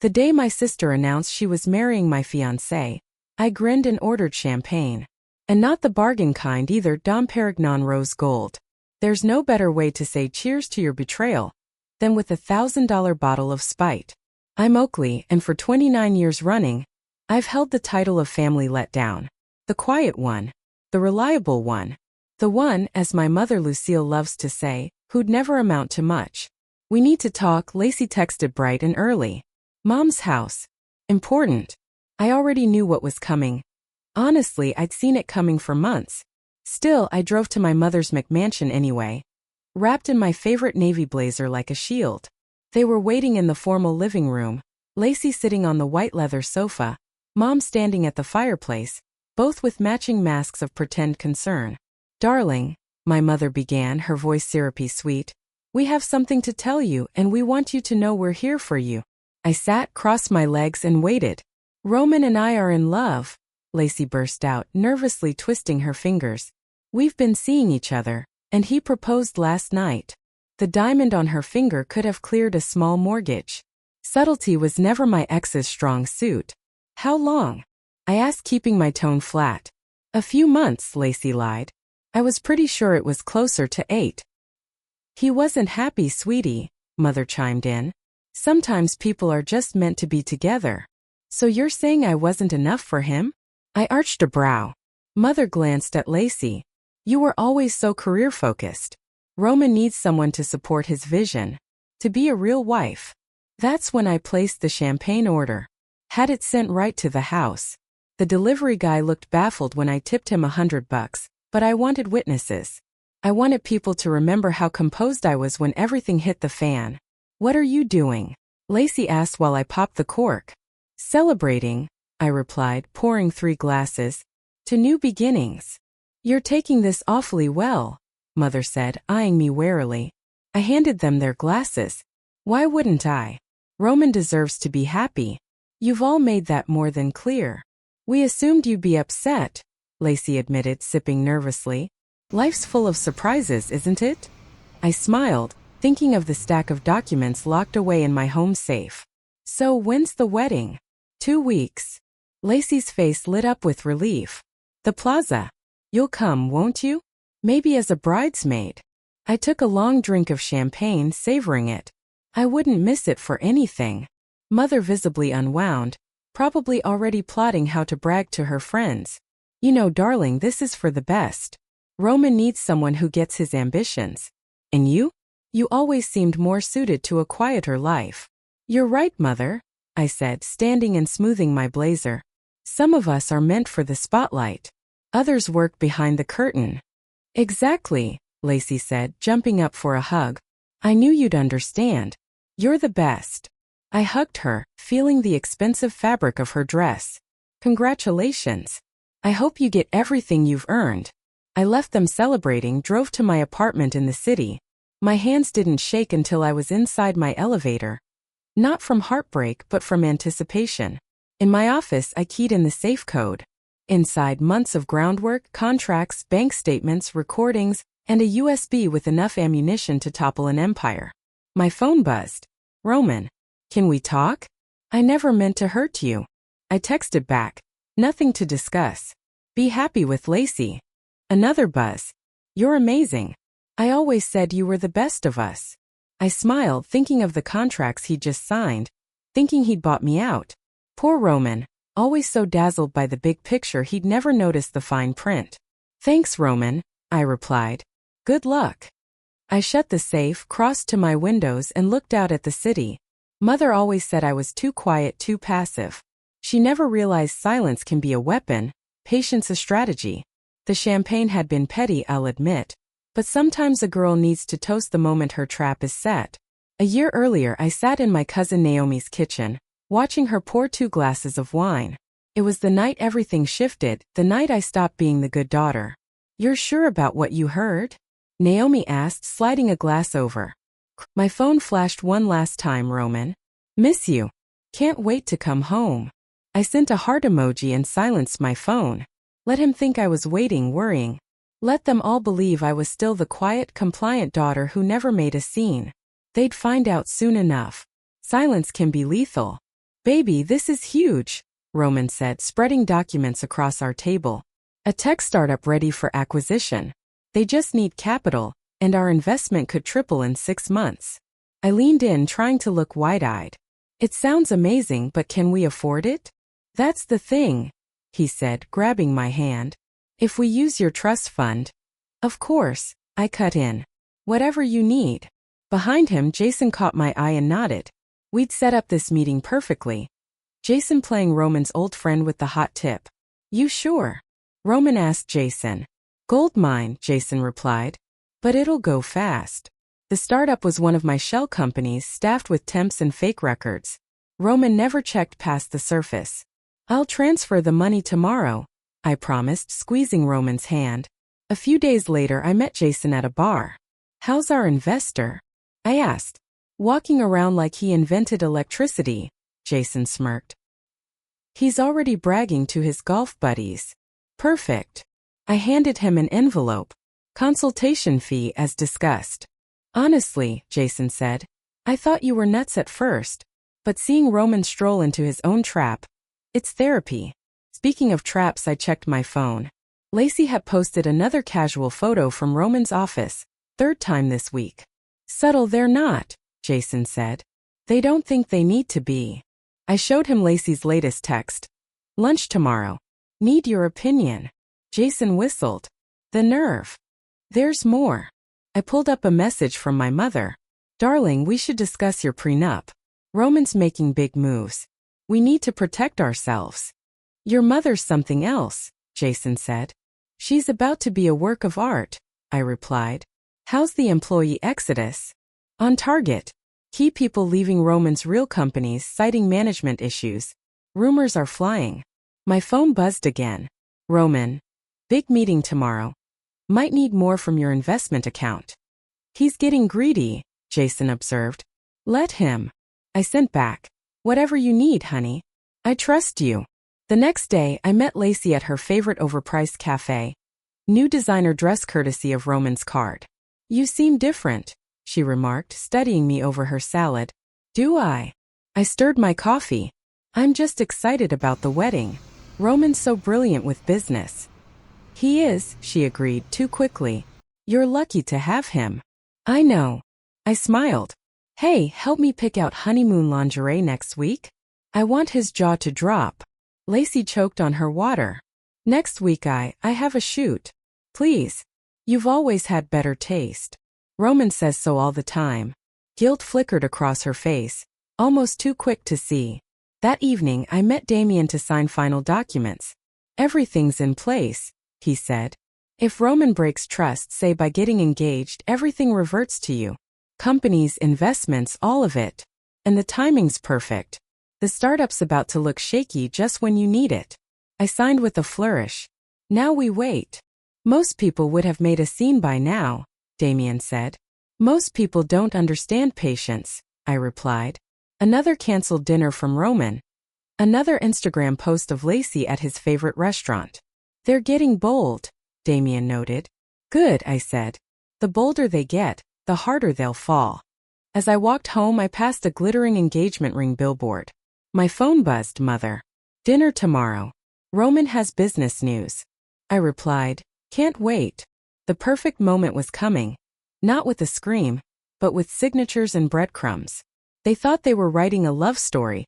The day my sister announced she was marrying my fiancé, I grinned and ordered champagne. And not the bargain kind either, Dom Perignon rose gold. There's no better way to say cheers to your betrayal than with $1,000 bottle of spite. I'm Oakley, and for 29 years running, I've held the title of family letdown. The quiet one. The reliable one. The one, as my mother Lucille loves to say, who'd never amount to much. We need to talk, Lacey texted bright and early. Mom's house. Important. I already knew what was coming. Honestly, I'd seen it coming for months. Still, I drove to my mother's McMansion anyway, wrapped in my favorite navy blazer like a shield. They were waiting in the formal living room, Lacey sitting on the white leather sofa, Mom standing at the fireplace, both with matching masks of pretend concern. Darling, my mother began, her voice syrupy sweet, we have something to tell you and we want you to know we're here for you. I sat, crossed my legs and waited. Roman and I are in love, Lacey burst out, nervously twisting her fingers. We've been seeing each other, and he proposed last night. The diamond on her finger could have cleared a small mortgage. Subtlety was never my ex's strong suit. How long? I asked, keeping my tone flat. A few months, Lacey lied. I was pretty sure it was closer to 8. He wasn't happy, sweetie, Mother chimed in. Sometimes people are just meant to be together. So you're saying I wasn't enough for him? I arched a brow. Mother glanced at Lacey. You were always so career-focused. Roman needs someone to support his vision. To be a real wife. That's when I placed the champagne order. Had it sent right to the house. The delivery guy looked baffled when I tipped him $100, but I wanted witnesses. I wanted people to remember how composed I was when everything hit the fan. What are you doing? Lacey asked while I popped the cork. Celebrating, I replied, pouring 3 glasses. To new beginnings. You're taking this awfully well, Mother said, eyeing me warily. I handed them their glasses. Why wouldn't I? Roman deserves to be happy. You've all made that more than clear. We assumed you'd be upset, Lacey admitted, sipping nervously. Life's full of surprises, isn't it? I smiled, thinking of the stack of documents locked away in my home safe. So when's the wedding? 2 weeks. Lacey's face lit up with relief. The plaza. You'll come, won't you? Maybe as a bridesmaid. I took a long drink of champagne, savoring it. I wouldn't miss it for anything. Mother visibly unwound, probably already plotting how to brag to her friends. You know, darling, this is for the best. Roman needs someone who gets his ambitions. And you? You always seemed more suited to a quieter life. You're right, Mother, I said, standing and smoothing my blazer. Some of us are meant for the spotlight. Others work behind the curtain. Exactly, Lacey said, jumping up for a hug. I knew you'd understand. You're the best. I hugged her, feeling the expensive fabric of her dress. Congratulations. I hope you get everything you've earned. I left them celebrating, drove to my apartment in the city. My hands didn't shake until I was inside my elevator. Not from heartbreak, but from anticipation. In my office, I keyed in the safe code. Inside, months of groundwork, contracts, bank statements, recordings, and a USB with enough ammunition to topple an empire. My phone buzzed. Roman. Can we talk? I never meant to hurt you. I texted back. Nothing to discuss. Be happy with Lacey. Another buzz. You're amazing. I always said you were the best of us. I smiled, thinking of the contracts he'd just signed, thinking he'd bought me out. Poor Roman, always so dazzled by the big picture he'd never noticed the fine print. Thanks, Roman, I replied. Good luck. I shut the safe, crossed to my windows and looked out at the city. Mother always said I was too quiet, too passive. She never realized silence can be a weapon, patience a strategy. The champagne had been petty, I'll admit. But sometimes a girl needs to toast the moment her trap is set. A year earlier, I sat in my cousin Naomi's kitchen, watching her pour 2 glasses of wine. It was the night everything shifted, the night I stopped being the good daughter. You're sure about what you heard? Naomi asked, sliding a glass over. My phone flashed one last time, Roman. Miss you. Can't wait to come home. I sent a heart emoji and silenced my phone. Let him think I was waiting, worrying. Let them all believe I was still the quiet, compliant daughter who never made a scene. They'd find out soon enough. Silence can be lethal. Baby, this is huge, Roman said, spreading documents across our table. A tech startup ready for acquisition. They just need capital, and our investment could triple in 6 months. I leaned in, trying to look wide-eyed. It sounds amazing, but can we afford it? That's the thing, he said, grabbing my hand. If we use your trust fund. Of course, I cut in. Whatever you need. Behind him, Jason caught my eye and nodded. We'd set up this meeting perfectly. Jason playing Roman's old friend with the hot tip. You sure? Roman asked Jason. Gold mine, Jason replied. But it'll go fast. The startup was one of my shell companies staffed with temps and fake records. Roman never checked past the surface. I'll transfer the money tomorrow, I promised, squeezing Roman's hand. A few days later, I met Jason at a bar. How's our investor? I asked. Walking around like he invented electricity, Jason smirked. He's already bragging to his golf buddies. Perfect. I handed him an envelope. Consultation fee as discussed. Honestly, Jason said, I thought you were nuts at first, but seeing Roman stroll into his own trap, it's therapy. Speaking of traps, I checked my phone. Lacey had posted another casual photo from Roman's office, 3rd time this week. Subtle they're not, Jason said. They don't think they need to be. I showed him Lacey's latest text. Lunch tomorrow. Need your opinion. Jason whistled. The nerve. There's more. I pulled up a message from my mother. Darling, we should discuss your prenup. Roman's making big moves. We need to protect ourselves. Your mother's something else, Jason said. She's about to be a work of art, I replied. How's the employee exodus? On target. Key people leaving Roman's real companies citing management issues. Rumors are flying. My phone buzzed again. Roman. Big meeting tomorrow. Might need more from your investment account. He's getting greedy, Jason observed. Let him. I sent back. Whatever you need, honey. I trust you. The next day, I met Lacey at her favorite overpriced cafe. New designer dress courtesy of Roman's card. You seem different, she remarked, studying me over her salad. Do I? I stirred my coffee. I'm just excited about the wedding. Roman's so brilliant with business. He is, she agreed too quickly. You're lucky to have him. I know. I smiled. Hey, help me pick out honeymoon lingerie next week. I want his jaw to drop. Lacey choked on her water. Next week I have a shoot. Please. You've always had better taste. Roman says so all the time. Guilt flickered across her face, almost too quick to see. That evening I met Damien to sign final documents. Everything's in place, he said. If Roman breaks trust, say by getting engaged, everything reverts to you. Companies, investments, all of it. And the timing's perfect. The startup's about to look shaky just when you need it. I signed with a flourish. Now we wait. Most people would have made a scene by now, Damien said. Most people don't understand patience, I replied. Another canceled dinner from Roman. Another Instagram post of Lacey at his favorite restaurant. They're getting bold, Damien noted. Good, I said. The bolder they get, the harder they'll fall. As I walked home, I passed a glittering engagement ring billboard. My phone buzzed, Mother. Dinner tomorrow. Roman has business news. I replied, can't wait. The perfect moment was coming. Not with a scream, but with signatures and breadcrumbs. They thought they were writing a love story,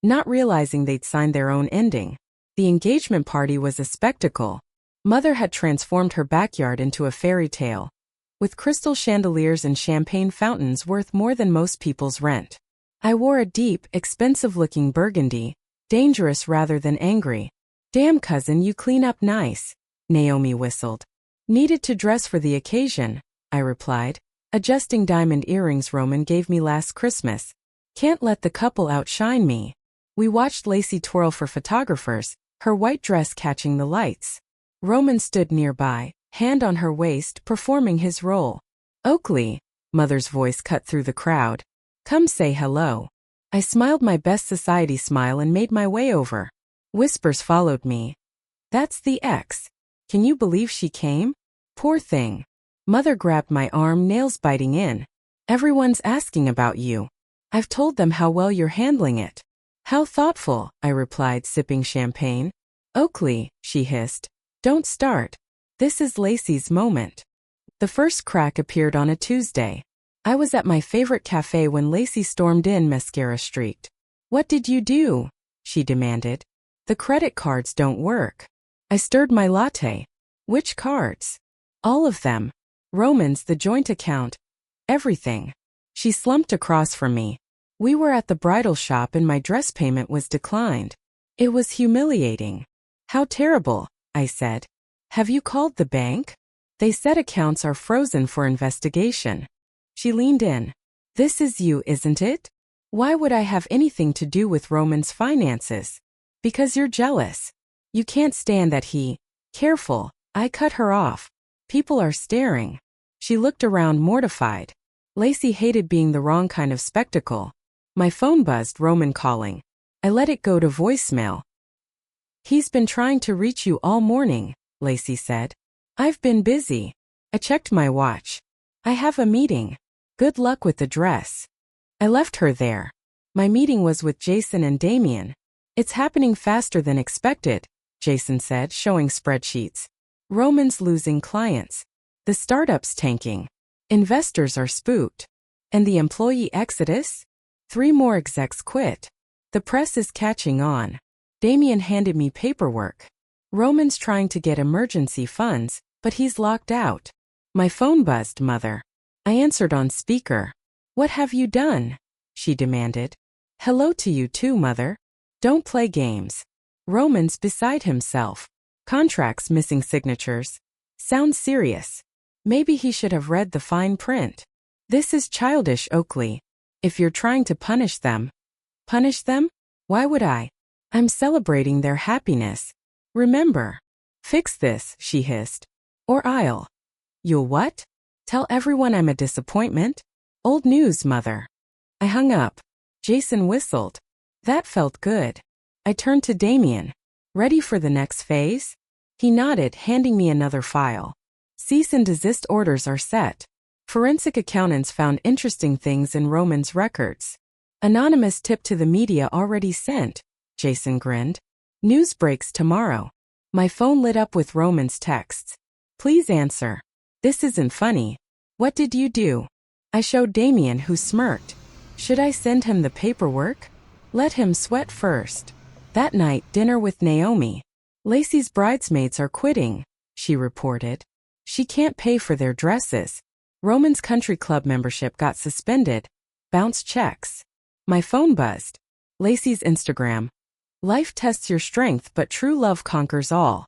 not realizing they'd signed their own ending. The engagement party was a spectacle. Mother had transformed her backyard into a fairy tale, with crystal chandeliers and champagne fountains worth more than most people's rent. I wore a deep, expensive-looking burgundy, dangerous rather than angry. Damn, cousin, you clean up nice, Naomi whistled. Needed to dress for the occasion, I replied, adjusting diamond earrings Roman gave me last Christmas. Can't let the couple outshine me. We watched Lacey twirl for photographers, her white dress catching the lights. Roman stood nearby, hand on her waist, performing his role. Oakley, Mother's voice cut through the crowd. Come say hello. I smiled my best society smile and made my way over. Whispers followed me. That's the ex. Can you believe she came? Poor thing. Mother grabbed my arm, nails biting in. Everyone's asking about you. I've told them how well you're handling it. How thoughtful, I replied, sipping champagne. Oakley, she hissed. Don't start. This is Lacey's moment. The first crack appeared on a Tuesday. I was at my favorite cafe when Lacey stormed in, mascara streaked. What did you do? She demanded. The credit cards don't work. I stirred my latte. Which cards? All of them. Roman's, the joint account. Everything. She slumped across from me. We were at the bridal shop and my dress payment was declined. It was humiliating. How terrible, I said. Have you called the bank? They said accounts are frozen for investigation. She leaned in. This is you, isn't it? Why would I have anything to do with Roman's finances? Because you're jealous. You can't stand that he... Careful, I cut her off. People are staring. She looked around mortified. Lacey hated being the wrong kind of spectacle. My phone buzzed, Roman calling. I let it go to voicemail. He's been trying to reach you all morning, Lacey said. I've been busy. I checked my watch. I have a meeting. Good luck with the dress. I left her there. My meeting was with Jason and Damien. It's happening faster than expected, Jason said, showing spreadsheets. Roman's losing clients. The startup's tanking. Investors are spooked. And the employee exodus? 3 more execs quit. The press is catching on. Damien handed me paperwork. Roman's trying to get emergency funds, but he's locked out. My phone buzzed, Mother. I answered on speaker. What have you done? She demanded. Hello to you too, Mother. Don't play games. Roman's beside himself. Contracts missing signatures. Sounds serious. Maybe he should have read the fine print. This is childish, Oakley. If you're trying to punish them. Punish them? Why would I? I'm celebrating their happiness. Remember. Fix this, she hissed. Or I'll. You'll what? Tell everyone I'm a disappointment? Old news, Mother. I hung up. Jason whistled. That felt good. I turned to Damien. Ready for the next phase? He nodded, handing me another file. Cease and desist orders are set. Forensic accountants found interesting things in Roman's records. Anonymous tip to the media already sent. Jason grinned. News breaks tomorrow. My phone lit up with Roman's texts. Please answer. This isn't funny. What did you do? I showed Damien, who smirked. Should I send him the paperwork? Let him sweat first. That night, dinner with Naomi. Lacey's bridesmaids are quitting, she reported. She can't pay for their dresses. Roman's country club membership got suspended. Bounced checks. My phone buzzed. Lacey's Instagram. Life tests your strength, but true love conquers all.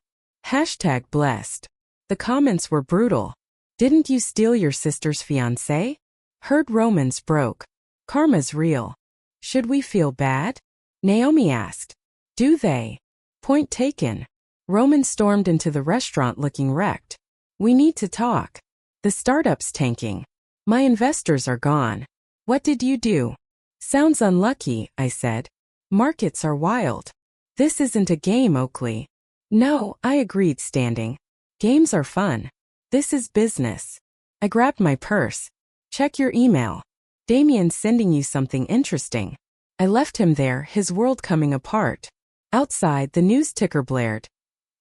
#blessed. The comments were brutal. Didn't you steal your sister's fiancé? Heard Roman's broke. Karma's real. Should we feel bad? Naomi asked. Do they? Point taken. Roman stormed into the restaurant looking wrecked. We need to talk. The startup's tanking. My investors are gone. What did you do? Sounds unlucky, I said. Markets are wild. This isn't a game, Oakley. No, I agreed, standing. Games are fun. This is business. I grabbed my purse. Check your email. Damien's sending you something interesting. I left him there, his world coming apart. Outside, the news ticker blared.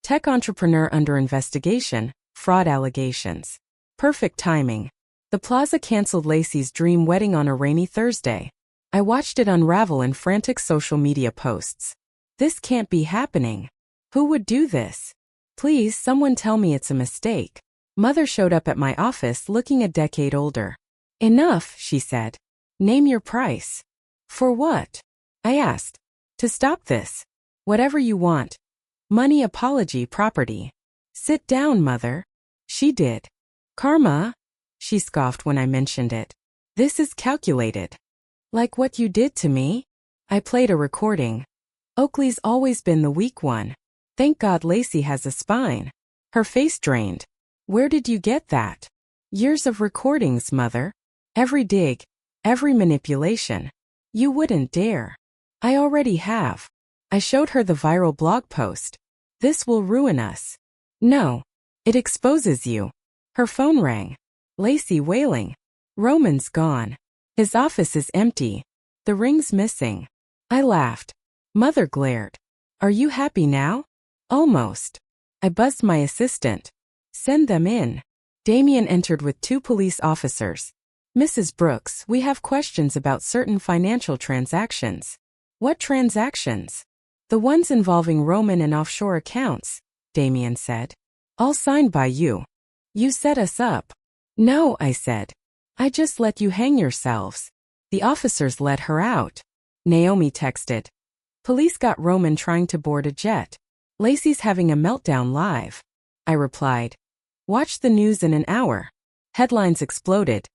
Tech entrepreneur under investigation, fraud allegations. Perfect timing. The plaza canceled Lacey's dream wedding on a rainy Thursday. I watched it unravel in frantic social media posts. This can't be happening. Who would do this? Please, someone tell me it's a mistake. Mother showed up at my office looking a decade older. Enough, she said. Name your price. For what? I asked. To stop this. Whatever you want. Money, apology, property. Sit down, Mother. She did. Karma? She scoffed when I mentioned it. This is calculated. Like what you did to me? I played a recording. Oakley's always been the weak one. Thank God Lacey has a spine. Her face drained. Where did you get that? Years of recordings, Mother. Every dig. Every manipulation. You wouldn't dare. I already have. I showed her the viral blog post. This will ruin us. No. It exposes you. Her phone rang. Lacey wailing. Roman's gone. His office is empty. The ring's missing. I laughed. Mother glared. Are you happy now? Almost. I buzzed my assistant. Send them in. Damien entered with 2 police officers. Mrs. Brooks, we have questions about certain financial transactions. What transactions? The ones involving Roman and offshore accounts, Damien said. All signed by you. You set us up. No, I said. I just let you hang yourselves. The officers let her out. Naomi texted. Police got Roman trying to board a jet. Lacey's having a meltdown live. I replied. Watch the news in an hour. Headlines exploded.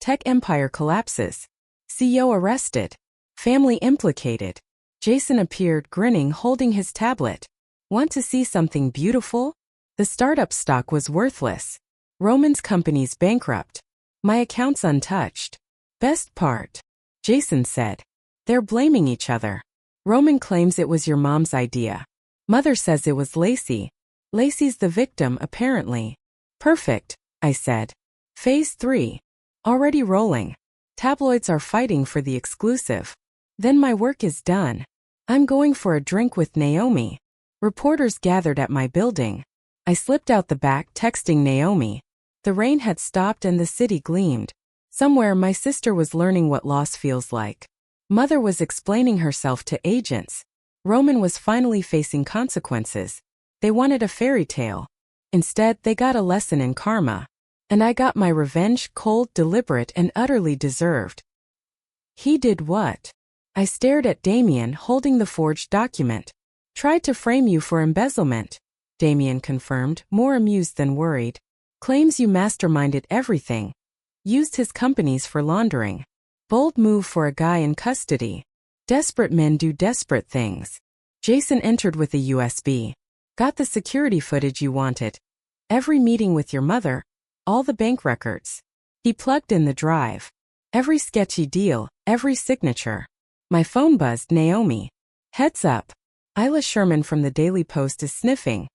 Tech empire collapses. CEO arrested. Family implicated. Jason appeared grinning, holding his tablet. Want to see something beautiful? The startup stock was worthless. Roman's company's bankrupt. My account's untouched. Best part. Jason said. They're blaming each other. Roman claims it was your mom's idea. Mother says it was Lacey. Lacey's the victim, apparently. Perfect, I said. Phase 3. Already rolling. Tabloids are fighting for the exclusive. Then my work is done. I'm going for a drink with Naomi. Reporters gathered at my building. I slipped out the back, texting Naomi. The rain had stopped and the city gleamed. Somewhere my sister was learning what loss feels like. Mother was explaining herself to agents. Roman was finally facing consequences. They wanted a fairy tale. Instead, they got a lesson in karma. And I got my revenge, cold, deliberate, and utterly deserved. He did what? I stared at Damien holding the forged document. Tried to frame you for embezzlement, Damien confirmed, more amused than worried. Claims you masterminded everything. Used his companies for laundering. Bold move for a guy in custody. Desperate men do desperate things. Jason entered with a USB. Got the security footage you wanted. Every meeting with your mother. All the bank records. He plugged in the drive. Every sketchy deal, every signature. My phone buzzed. Naomi. Heads up. Isla Sherman from the Daily Post is sniffing.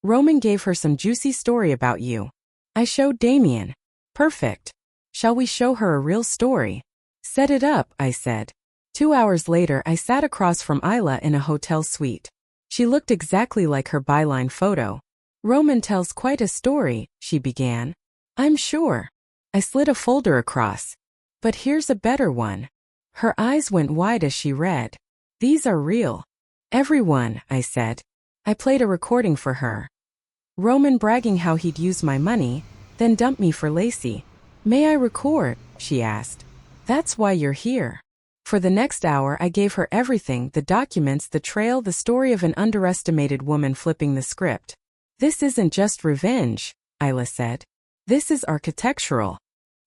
Roman gave her some juicy story about you. I showed Damien. Perfect. Shall we show her a real story? Set it up, I said. 2 hours later, I sat across from Isla in a hotel suite. She looked exactly like her byline photo. Roman tells quite a story, she began. I'm sure. I slid a folder across. But here's a better one. Her eyes went wide as she read. These are real. Everyone, I said. I played a recording for her. Roman bragging how he'd use my money, then dump me for Lacey. May I record? She asked. That's why you're here. For the next hour I gave her everything, the documents, the trail, the story of an underestimated woman flipping the script. This isn't just revenge, Isla said. This is architectural.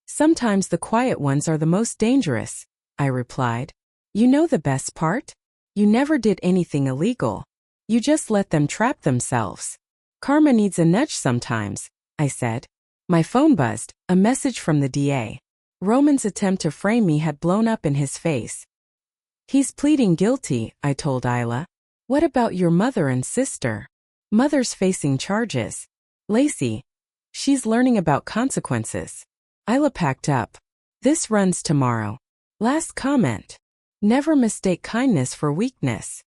Sometimes the quiet ones are the most dangerous, I replied. You know the best part? You never did anything illegal. You just let them trap themselves. Karma needs a nudge sometimes, I said. My phone buzzed, a message from the DA. Roman's attempt to frame me had blown up in his face. He's pleading guilty, I told Isla. What about your mother and sister? Mother's facing charges. Lacey. She's learning about consequences. Isla packed up. This runs tomorrow. Last comment. Never mistake kindness for weakness.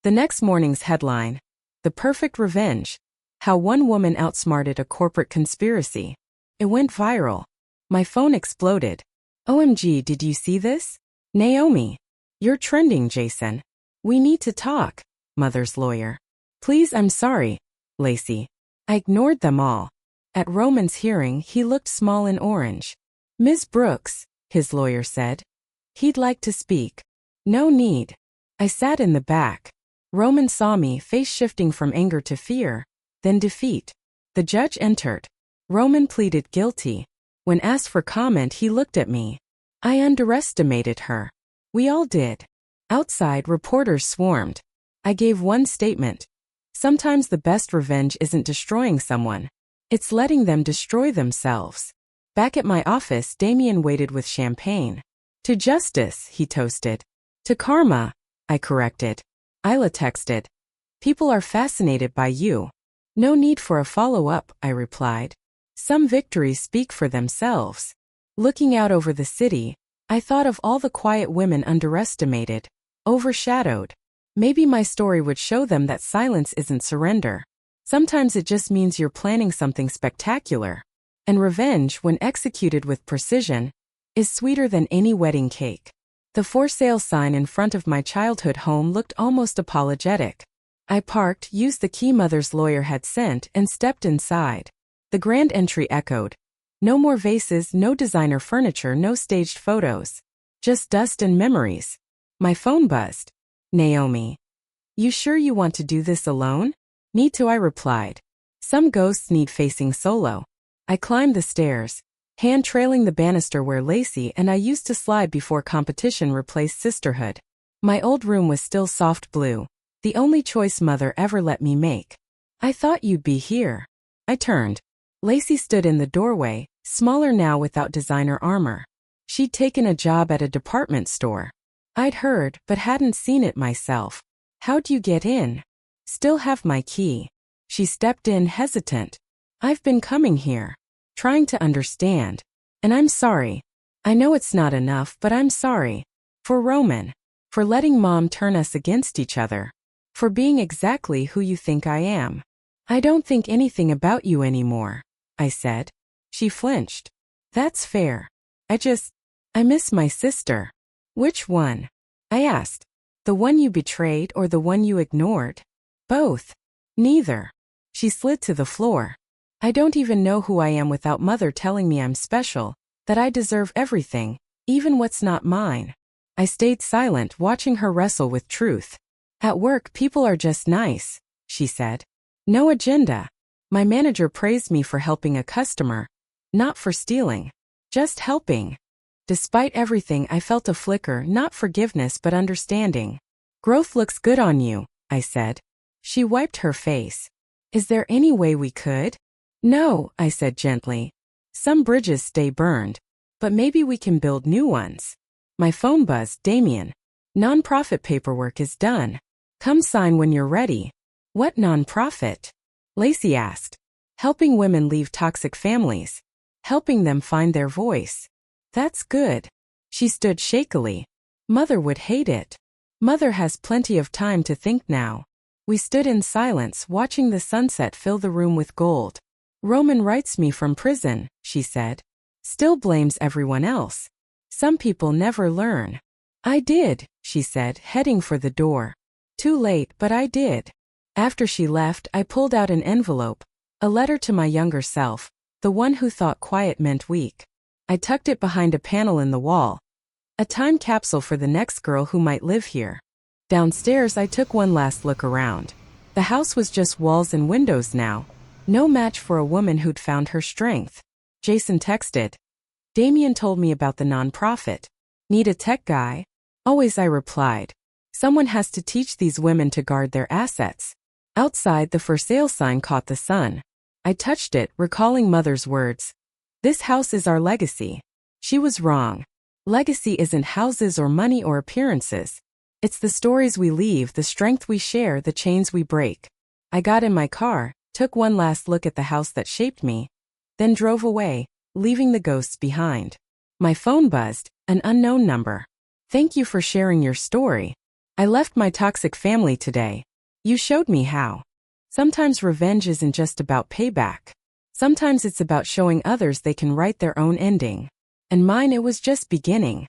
The next morning's headline. The perfect revenge. How one woman outsmarted a corporate conspiracy. It went viral. My phone exploded. OMG, did you see this? Naomi. You're trending, Jason. We need to talk, Mother's lawyer. Please, I'm sorry, Lacey. I ignored them all. At Roman's hearing, he looked small and orange. Ms. Brooks, his lawyer said. He'd like to speak. No need. I sat in the back. Roman saw me, face shifting from anger to fear, then defeat. The judge entered. Roman pleaded guilty. When asked for comment, he looked at me. I underestimated her. We all did. Outside, reporters swarmed. I gave one statement. Sometimes the best revenge isn't destroying someone. It's letting them destroy themselves. Back at my office, Damien waited with champagne. To justice, he toasted. To karma, I corrected. Isla texted. People are fascinated by you. No need for a follow-up, I replied. Some victories speak for themselves. Looking out over the city, I thought of all the quiet women underestimated, overshadowed. Maybe my story would show them that silence isn't surrender. Sometimes it just means you're planning something spectacular. And revenge, when executed with precision, is sweeter than any wedding cake. The for sale sign in front of my childhood home looked almost apologetic. I parked, used the key mother's lawyer had sent, and stepped inside. The grand entry echoed. No more vases, no designer furniture, no staged photos. Just dust and memories. My phone buzzed. Naomi. You sure you want to do this alone? Need to, I replied. Some ghosts need facing solo. I climbed the stairs, hand trailing the banister where Lacey and I used to slide before competition replaced sisterhood. My old room was still soft blue, the only choice Mother ever let me make. I thought you'd be here. I turned. Lacey stood in the doorway, smaller now without designer armor. She'd taken a job at a department store. I'd heard, but hadn't seen it myself. How'd you get in? Still have my key. She stepped in, hesitant. I've been coming here, trying to understand. And I'm sorry. I know it's not enough, but I'm sorry. For Roman. For letting Mom turn us against each other. For being exactly who you think I am. I don't think anything about you anymore, I said. She flinched. That's fair. I miss my sister. Which one? I asked. The one you betrayed or the one you ignored? Both. Neither. She slid to the floor. I don't even know who I am without Mother telling me I'm special, that I deserve everything, even what's not mine. I stayed silent, watching her wrestle with truth. At work, people are just nice, she said. No agenda. My manager praised me for helping a customer, not for stealing. Just helping. Despite everything, I felt a flicker, not forgiveness but understanding. Growth looks good on you, I said. She wiped her face. Is there any way we could? No, I said gently. Some bridges stay burned. But maybe we can build new ones. My phone buzzed. Damien. Nonprofit paperwork is done. Come sign when you're ready. What nonprofit? Lacey asked. Helping women leave toxic families. Helping them find their voice. That's good. She stood shakily. Mother would hate it. Mother has plenty of time to think now. We stood in silence, watching the sunset fill the room with gold. Roman writes me from prison, she said. Still blames everyone else. Some people never learn. I did, she said, heading for the door. Too late, but I did. After she left, I pulled out an envelope. A letter to my younger self, the one who thought quiet meant weak. I tucked it behind a panel in the wall. A time capsule for the next girl who might live here. Downstairs, I took one last look around. The house was just walls and windows now. No match for a woman who'd found her strength. Jason texted. Damien told me about the nonprofit. Need a tech guy? Always, I replied. Someone has to teach these women to guard their assets. Outside, the for sale sign caught the sun. I touched it, recalling Mother's words. This house is our legacy. She was wrong. Legacy isn't houses or money or appearances. It's the stories we leave, the strength we share, the chains we break. I got in my car, took one last look at the house that shaped me, then drove away, leaving the ghosts behind. My phone buzzed, an unknown number. Thank you for sharing your story. I left my toxic family today. You showed me how. Sometimes revenge isn't just about payback. Sometimes it's about showing others they can write their own ending. And mine, it was just beginning.